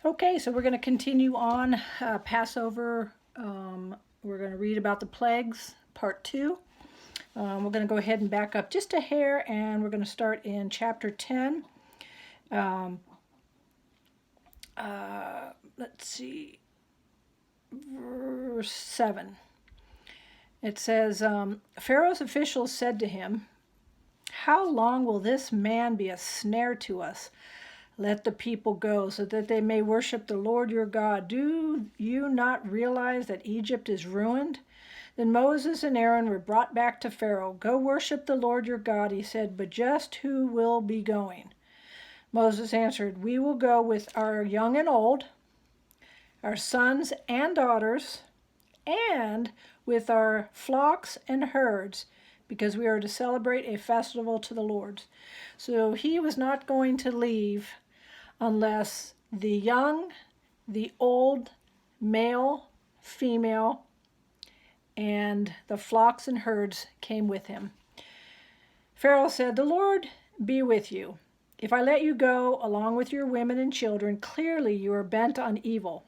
Okay, so we're going to continue on Passover. We're going to read about the plagues, part 2. We're going to go ahead and back up just a hair, and we're going to start in chapter 10. Let's see, verse 7. It says, Pharaoh's officials said to him, "How long will this man be a snare to us? Let the people go so that they may worship the Lord your God. Do you not realize that Egypt is ruined?" Then Moses and Aaron were brought back to Pharaoh. "Go worship the Lord your God," he said, "but just who will be going?" Moses answered, "We will go with our young and old, our sons and daughters, and with our flocks and herds, because we are to celebrate a festival to the Lord." So he was not going to leave unless the young, the old, male, female, and the flocks and herds came with him. Pharaoh said, "The Lord be with you. If I let you go along with your women and children, clearly you are bent on evil.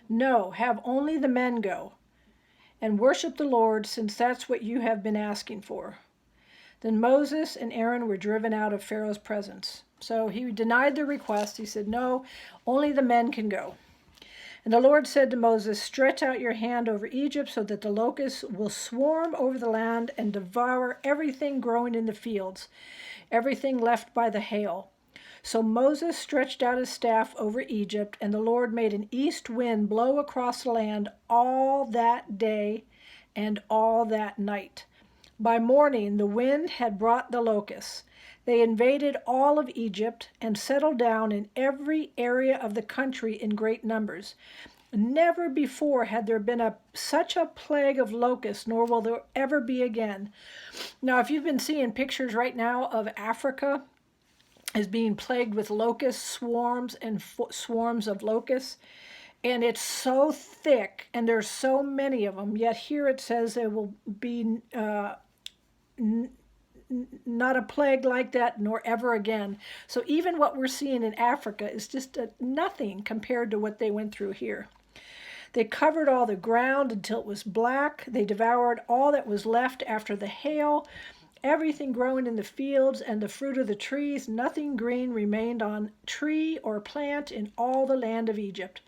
No, have only the men go and worship the Lord, since that's what you have been asking for." Then Moses and Aaron were driven out of Pharaoh's presence. So he denied their request. He said, "No, only the men can go." And the Lord said to Moses, "Stretch out your hand over Egypt so that the locusts will swarm over the land and devour everything growing in the fields, everything left by the hail." So Moses stretched out his staff over Egypt, and the Lord made an east wind blow across the land all that day and all that night. By morning, the wind had brought the locusts. They invaded all of Egypt and settled down in every area of the country in great numbers. Never before had there been such a plague of locusts, nor will there ever be again. Now, if you've been seeing pictures right now of Africa as being plagued with locust swarms and swarms of locusts, and it's so thick, and there's so many of them, yet here it says there will be not a plague like that, nor ever again. So even what we're seeing in Africa is just nothing compared to what they went through here. They covered all the ground until it was black. They devoured all that was left after the hail, everything growing in the fields and the fruit of the trees. Nothing green remained on tree or plant in all the land of Egypt.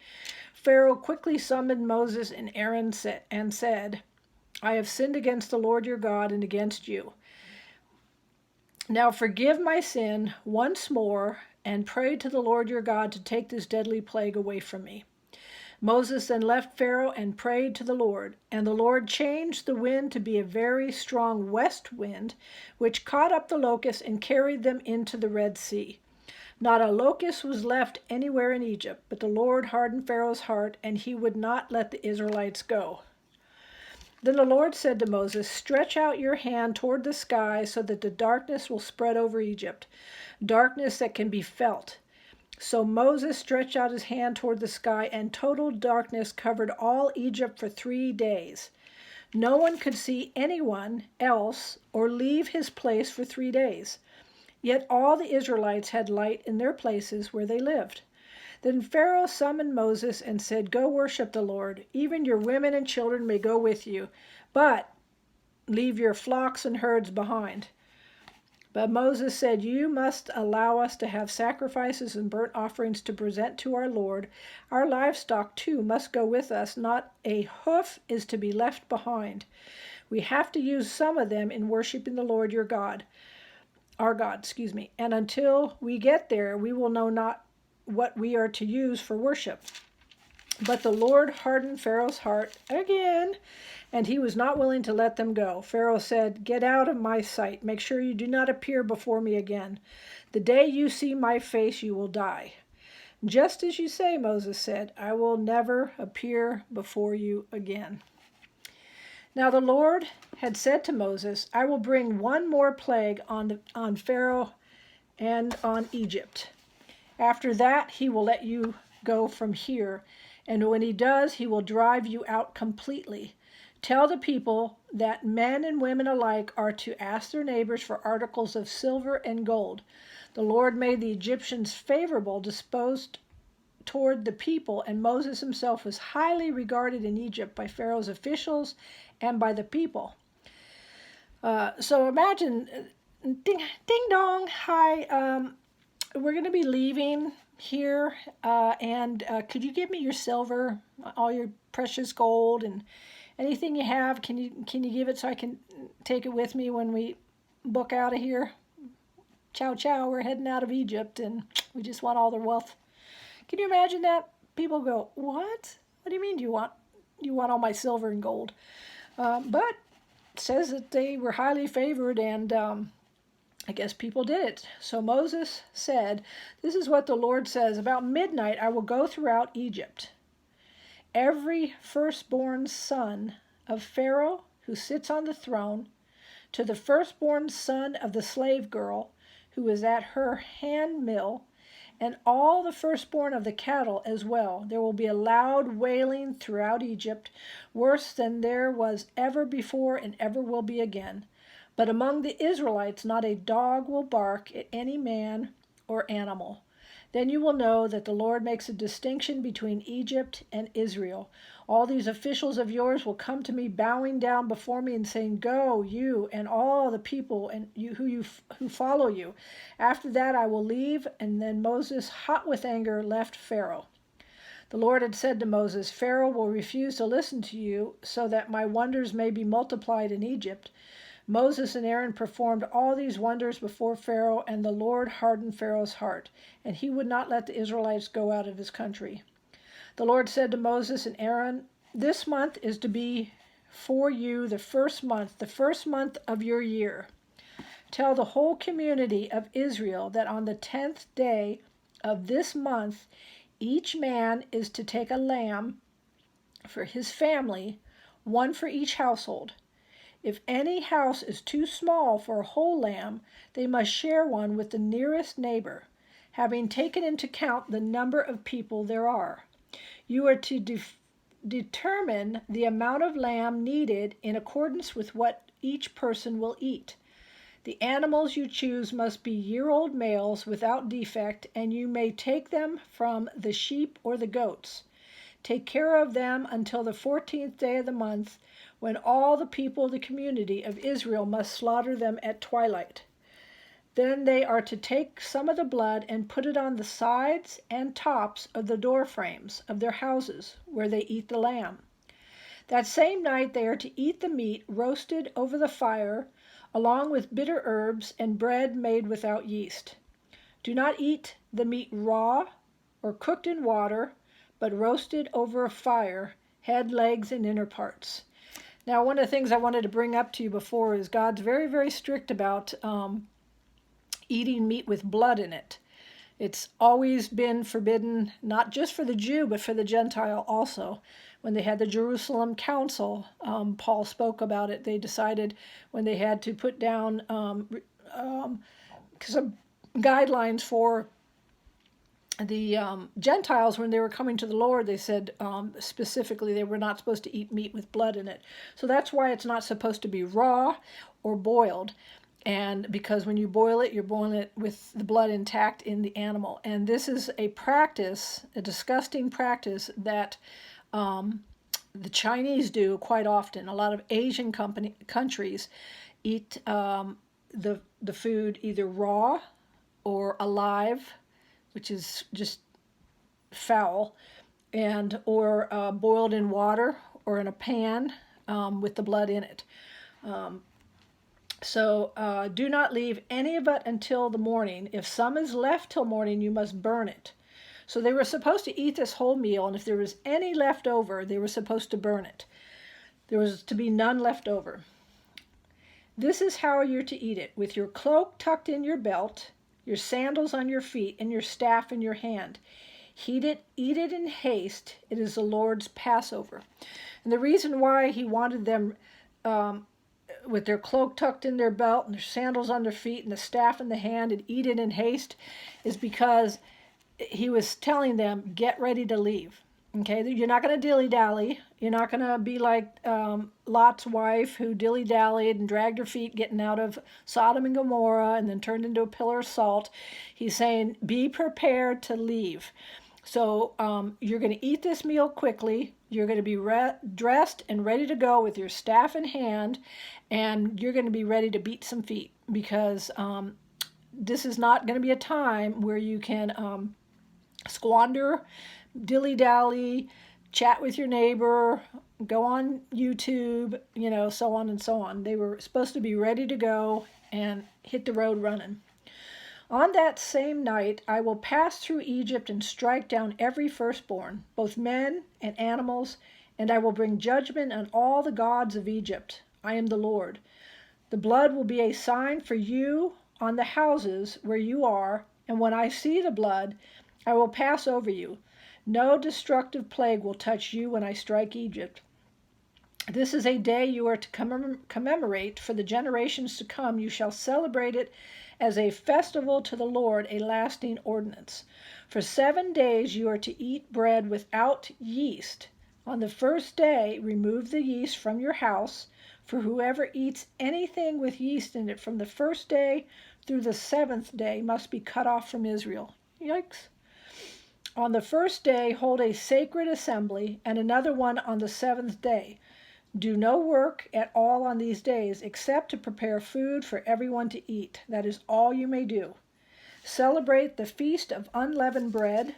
Pharaoh quickly summoned Moses and Aaron and said, "I have sinned against the Lord your God and against you. Now forgive my sin once more and pray to the Lord your God to take this deadly plague away from me." Moses then left Pharaoh and prayed to the Lord, and the Lord changed the wind to be a very strong west wind, which caught up the locusts and carried them into the Red Sea. Not a locust was left anywhere in Egypt, but the Lord hardened Pharaoh's heart, and he would not let the Israelites go. Then the Lord said to Moses, "Stretch out your hand toward the sky so that the darkness will spread over Egypt, darkness that can be felt." So Moses stretched out his hand toward the sky, and total darkness covered all Egypt for 3 days. No one could see anyone else or leave his place for 3 days. Yet all the Israelites had light in their places where they lived. Then Pharaoh summoned Moses and said, "Go worship the Lord. Even your women and children may go with you, but leave your flocks and herds behind." But Moses said, "You must allow us to have sacrifices and burnt offerings to present to our Lord. Our livestock, too, must go with us. Not a hoof is to be left behind. We have to use some of them in worshiping the Lord your God, our God, and until we get there, we will know not what we are to use for worship." But the Lord hardened Pharaoh's heart again, and he was not willing to let them go. Pharaoh said, "Get out of my sight. Make sure you do not appear before me again. The day you see my face, you will die." "Just as you say," Moses said, "I will never appear before you again." Now the Lord had said to Moses, "I will bring one more plague on Pharaoh and on Egypt. After that, he will let you go from here, and when he does, he will drive you out completely. Tell the people that men and women alike are to ask their neighbors for articles of silver and gold." The Lord made the Egyptians favorably disposed toward the people, and Moses himself was highly regarded in Egypt by Pharaoh's officials and by the people. So imagine, ding, ding dong, hi, we're going to be leaving here, and could you give me your silver, all your precious gold, and anything you have? Can you give it so I can take it with me when we book out of here? Ciao, ciao, we're heading out of Egypt, and we just want all the wealth. Can you imagine that? People go, what? What do you mean you want all my silver and gold? But it says that they were highly favored, and I guess people did it. So Moses said, this is what the Lord says, about midnight I will go throughout Egypt. Every firstborn son of Pharaoh who sits on the throne, to the firstborn son of the slave girl who is at her hand mill, and all the firstborn of the cattle as well. There will be a loud wailing throughout Egypt, worse than there was ever before and ever will be again. But among the Israelites not a dog will bark at any man or animal. Then you will know that the Lord makes a distinction between Egypt and Israel. All these officials of yours will come to me, bowing down before me and saying, go, you and all the people and who follow you. After that I will leave. And then Moses, hot with anger, left Pharaoh. The Lord had said to Moses, Pharaoh will refuse to listen to you, so that my wonders may be multiplied in Egypt. Moses and Aaron performed all these wonders before Pharaoh, and the Lord hardened Pharaoh's heart, and he would not let the Israelites go out of his country. The Lord said to Moses and Aaron, this month is to be for you the first month of your year. Tell the whole community of Israel that on the 10th day of this month, each man is to take a lamb for his family, one for each household. If any house is too small for a whole lamb, they must share one with the nearest neighbor, having taken into account the number of people there are. You are to determine the amount of lamb needed in accordance with what each person will eat. The animals you choose must be year-old males without defect, and you may take them from the sheep or the goats. Take care of them until the 14th day of the month, when all the people of the community of Israel must slaughter them at twilight. Then they are to take some of the blood and put it on the sides and tops of the door frames of their houses where they eat the lamb. That same night they are to eat the meat roasted over the fire, along with bitter herbs and bread made without yeast. Do not eat the meat raw or cooked in water, but roasted over a fire, head, legs, and inner parts. Now, one of the things I wanted to bring up to you before is God's very, very strict about eating meat with blood in it. It's always been forbidden, not just for the Jew, but for the Gentile also. When they had the Jerusalem Council, Paul spoke about it. They decided when they had to put down some guidelines for the Gentiles, when they were coming to the Lord, they said specifically they were not supposed to eat meat with blood in it. So that's why it's not supposed to be raw or boiled. And because when you boil it, you're boiling it with the blood intact in the animal. And this is a practice, a disgusting practice that the Chinese do quite often. A lot of Asian countries eat the food either raw or alive, which is just foul, and or boiled in water or in a pan with the blood in it. So do not leave any of it until the morning. If some is left till morning, you must burn it. So they were supposed to eat this whole meal, and if there was any left over, they were supposed to burn it. There was to be none left over. This is how you're to eat it, with your cloak tucked in your belt, your sandals on your feet, and your staff in your hand. Eat it in haste. It is the Lord's Passover. And the reason why he wanted them with their cloak tucked in their belt and their sandals on their feet and the staff in the hand and eat it in haste is because he was telling them, get ready to leave. Okay, you're not going to dilly-dally. You're not going to be like Lot's wife who dilly-dallied and dragged her feet getting out of Sodom and Gomorrah and then turned into a pillar of salt. He's saying, be prepared to leave. So you're going to eat this meal quickly. You're going to be dressed and ready to go with your staff in hand, and you're going to be ready to beat some feet because this is not going to be a time where you can squander, dilly dally, chat with your neighbor, go on YouTube, so on and so on. They were supposed to be ready to go and hit the road running. On that same night I will pass through Egypt and strike down every firstborn, both men and animals, and I will bring judgment on all the gods of Egypt. I am the Lord. The blood will be a sign for you on the houses where you are, and when I see the blood, I will pass over you. No destructive plague will touch you when I strike Egypt. This is a day you are to commemorate for the generations to come. You shall celebrate it as a festival to the Lord, a lasting ordinance. For 7 days you are to eat bread without yeast. On the first day, remove the yeast from your house, for whoever eats anything with yeast in it from the first day through the 7th day must be cut off from Israel. Yikes. On the first day, hold a sacred assembly, and another one on the 7th day. Do no work at all on these days except to prepare food for everyone to eat. That is all you may do. Celebrate the feast of unleavened bread,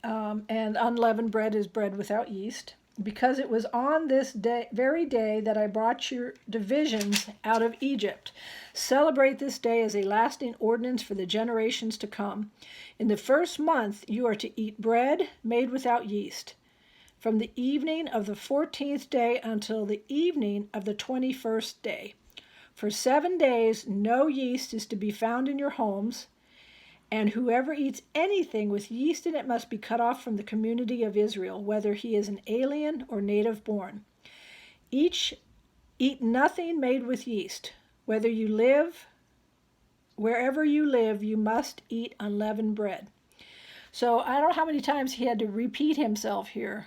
and unleavened bread is bread without yeast, because it was on this very day that I brought your divisions out of Egypt. Celebrate this day as a lasting ordinance for the generations to come. In the first month you are to eat bread made without yeast, from the evening of the 14th day until the evening of the 21st day. For 7 days no yeast is to be found in your homes, and whoever eats anything with yeast in it must be cut off from the community of Israel, whether he is an alien or native born. Eat nothing made with yeast. Wherever you live, you must eat unleavened bread. So I don't know how many times he had to repeat himself here.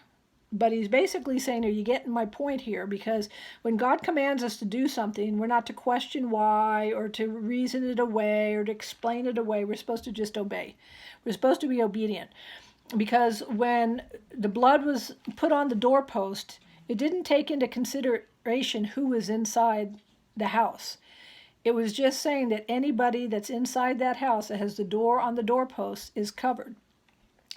But he's basically saying, are you getting my point here? Because when God commands us to do something, we're not to question why or to reason it away or to explain it away. We're supposed to just obey. We're supposed to be obedient. Because when the blood was put on the doorpost, it didn't take into consideration who was inside the house. It was just saying that anybody that's inside that house that has the door on the doorpost is covered.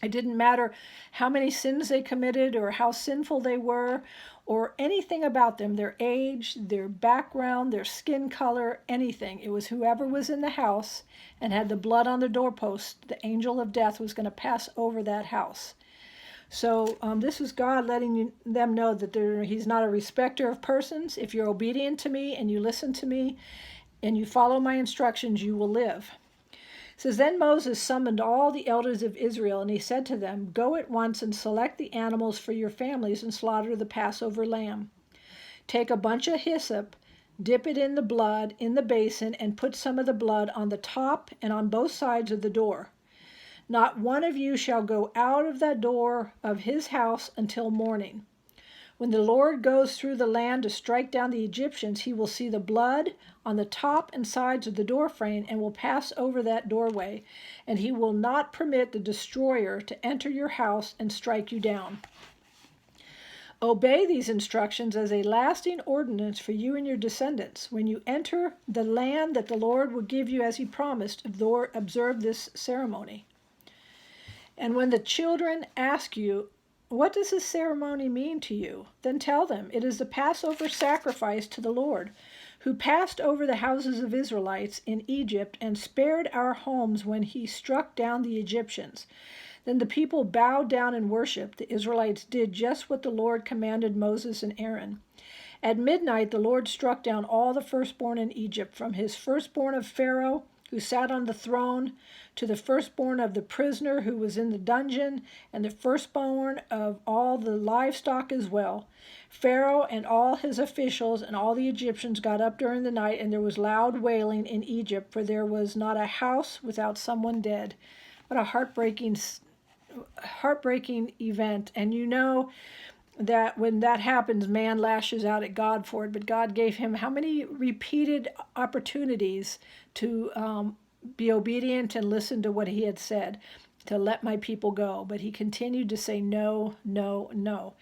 It didn't matter how many sins they committed or how sinful they were or anything about them, their age, their background, their skin color, anything. It was whoever was in the house and had the blood on the doorpost, the angel of death was going to pass over that house. So this is God letting them know that he's not a respecter of persons. If you're obedient to me and you listen to me and you follow my instructions, you will live. It says, then Moses summoned all the elders of Israel, and he said to them, go at once and select the animals for your families and slaughter the Passover lamb. Take a bunch of hyssop, dip it in the blood in the basin, and put some of the blood on the top and on both sides of the door. Not one of you shall go out of that door of his house until morning. When the Lord goes through the land to strike down the Egyptians, he will see the blood on the top and sides of the doorframe and will pass over that doorway, and he will not permit the destroyer to enter your house and strike you down. Obey these instructions as a lasting ordinance for you and your descendants. When you enter the land that the Lord will give you as he promised, observe this ceremony. And when the children ask you, what does this ceremony mean to you? Then tell them, it is the Passover sacrifice to the Lord, who passed over the houses of Israelites in Egypt and spared our homes when he struck down the Egyptians. Then the people bowed down and worshiped. The Israelites did just what the Lord commanded Moses and Aaron. At midnight, the Lord struck down all the firstborn in Egypt, from his firstborn of Pharaoh, who sat on the throne, to the firstborn of the prisoner who was in the dungeon, and the firstborn of all the livestock as well. Pharaoh and all his officials and all the Egyptians got up during the night, and there was loud wailing in Egypt, for there was not a house without someone dead. What a heartbreaking event. And you know that when that happens, man lashes out at God for it, but God gave him how many repeated opportunities to be obedient and listen to what he had said. to let my people go. But he continued to say no, no, no.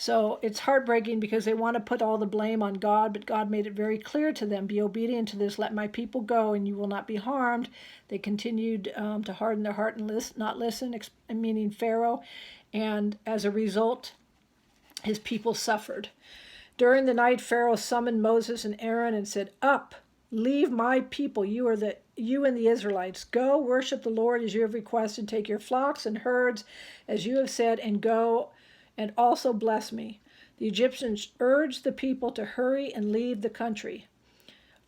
So it's heartbreaking because they want to put all the blame on God, but God made it very clear to them, be obedient to this, let my people go, and you will not be harmed. They continued to harden their heart and not listen, meaning Pharaoh, and as a result, his people suffered. During the night, Pharaoh summoned Moses and Aaron and said, "Up, leave my people, you and the Israelites. Go worship the Lord as you have requested, take your flocks and herds as you have said, and go and also bless me." The Egyptians urged the people to hurry and leave the country,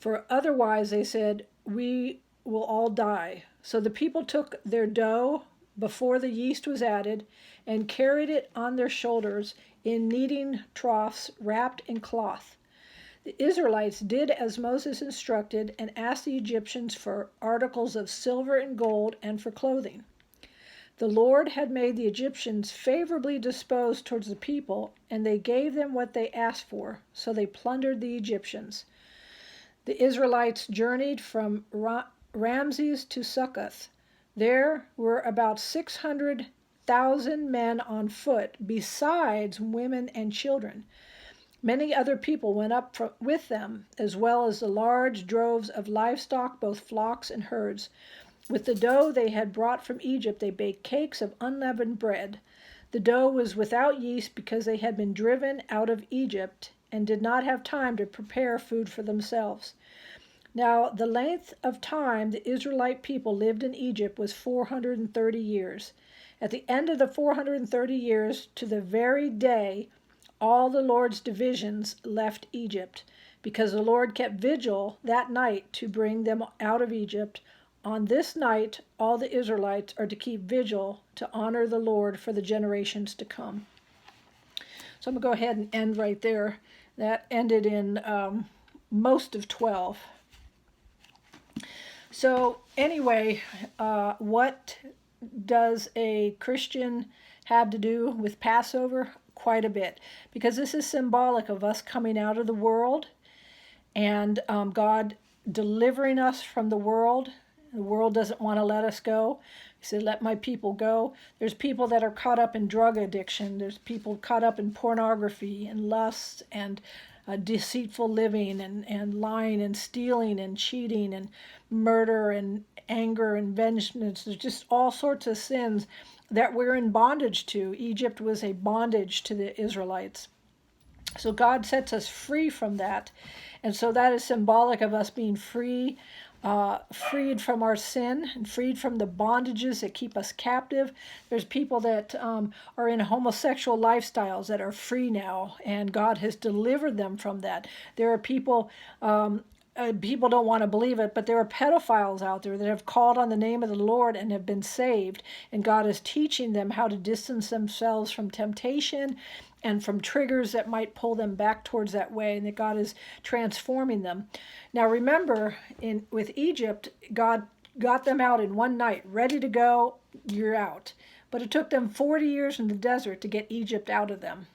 for otherwise, they said, we will all die. So the people took their dough before the yeast was added and carried it on their shoulders in kneading troughs wrapped in cloth. The Israelites did as Moses instructed and asked the Egyptians for articles of silver and gold and for clothing. The Lord had made the Egyptians favorably disposed towards the people, and they gave them what they asked for, so they plundered the Egyptians. The Israelites journeyed from Ramses to Succoth. There were about 600,000 men on foot, besides women and children. Many other people went up with them, as well as the large droves of livestock, both flocks and herds. With the dough they had brought from Egypt, they baked cakes of unleavened bread. The dough was without yeast because they had been driven out of Egypt and did not have time to prepare food for themselves. Now, the length of time the Israelite people lived in Egypt was 430 years. At the end of the 430 years, to the very day, all the Lord's divisions left Egypt, because the Lord kept vigil that night to bring them out of Egypt. On this night, all the Israelites are to keep vigil to honor the Lord for the generations to come. So I'm going to go ahead and end right there. That ended in most of 12. So anyway, what does a Christian have to do with Passover? Quite a bit, because this is symbolic of us coming out of the world and God delivering us from the world. The world doesn't want to let us go. He said, let my people go. There's people that are caught up in drug addiction. There's people caught up in pornography and lust and deceitful living and lying and stealing and cheating and murder and anger and vengeance. There's just all sorts of sins that we're in bondage to. Egypt was a bondage to the Israelites. So God sets us free from that. And so that is symbolic of us being free, freed from our sin and freed from the bondages that keep us captive. There's people that are in homosexual lifestyles that are free now, and God has delivered them from that. There are people, people don't want to believe it, but there are pedophiles out there that have called on the name of the Lord and have been saved, and God is teaching them how to distance themselves from temptation and from triggers that might pull them back towards that way, and that God is transforming them. Now remember, with Egypt, God got them out in one night, ready to go, you're out. But it took them 40 years in the desert to get Egypt out of them.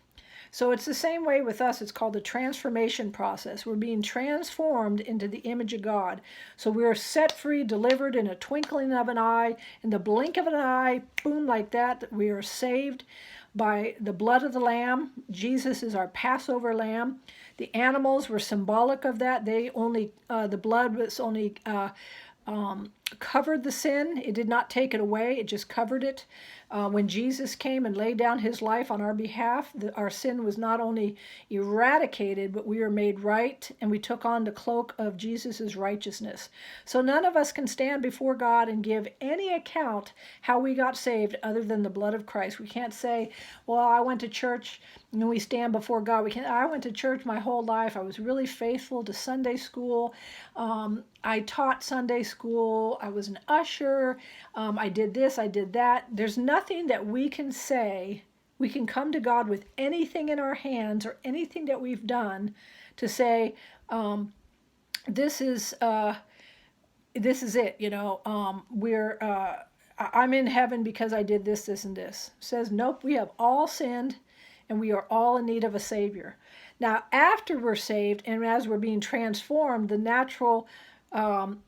So it's the same way with us. It's called the transformation process. We're being transformed into the image of God. So we are set free, delivered in a twinkling of an eye, in the blink of an eye, boom, like that. We are saved by the blood of the Lamb. Jesus is our Passover Lamb. The animals were symbolic of that. They only, the blood was only covered the sin. It did not take it away. It just covered it. When Jesus came and laid down his life on our behalf, our sin was not only eradicated, but we were made right, and we took on the cloak of Jesus' righteousness. So none of us can stand before God and give any account how we got saved other than the blood of Christ. We can't say, well, I went to church, and we stand before God. I went to church my whole life. I was really faithful to Sunday school. I taught Sunday school. I was an usher. I did this, I did that. There's nothing that we can say. We can come to God with anything in our hands or anything that we've done to say, this is it. You know, I'm in heaven because I did this, this, and this. It says, nope, we have all sinned, and we are all in need of a Savior. Now, after we're saved and as we're being transformed, the natural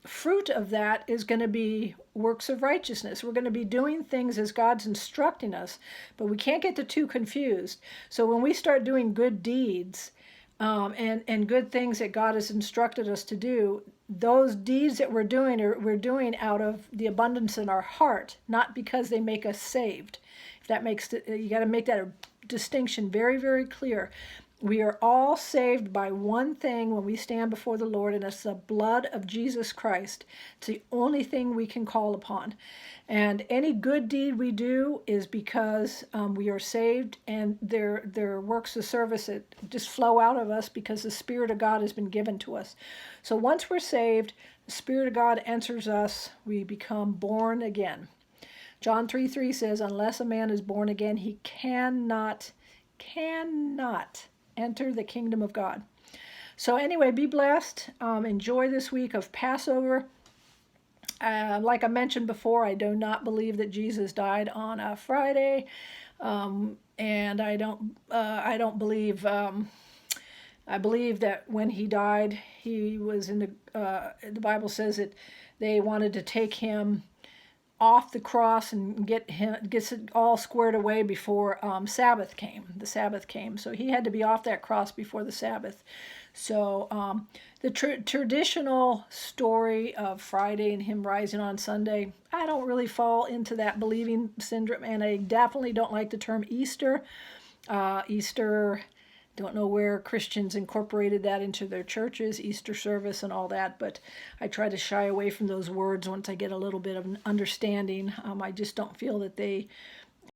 fruit of that is going to be works of righteousness. We're going to be doing things as God's instructing us, but we can't get the two confused. So when we start doing good deeds and good things that God has instructed us to do, those deeds that we're doing out of the abundance in our heart, not because they make us saved. If that makes it, you got to make that a distinction very, very clear. We are all saved by one thing when we stand before the Lord, and it's the blood of Jesus Christ. It's the only thing we can call upon. And any good deed we do is because we are saved, and they're works of service that just flow out of us because the Spirit of God has been given to us. So once we're saved, the Spirit of God enters us, we become born again. John 3:3 says, unless a man is born again, he cannot enter the kingdom of God. So anyway, be blessed. Enjoy this week of Passover. Like I mentioned before, I do not believe that Jesus died on a Friday, and I don't believe. I believe that when he died, he was in the Bible says that they wanted to take him off the cross and gets it all squared away before Sabbath came. The Sabbath came, so he had to be off that cross before the Sabbath. So the traditional story of Friday and him rising on Sunday, I don't really fall into that believing syndrome, and I definitely don't like the term Easter. Easter. Don't know where Christians incorporated that into their churches, Easter service and all that, but I try to shy away from those words once I get a little bit of an understanding. I just don't feel that they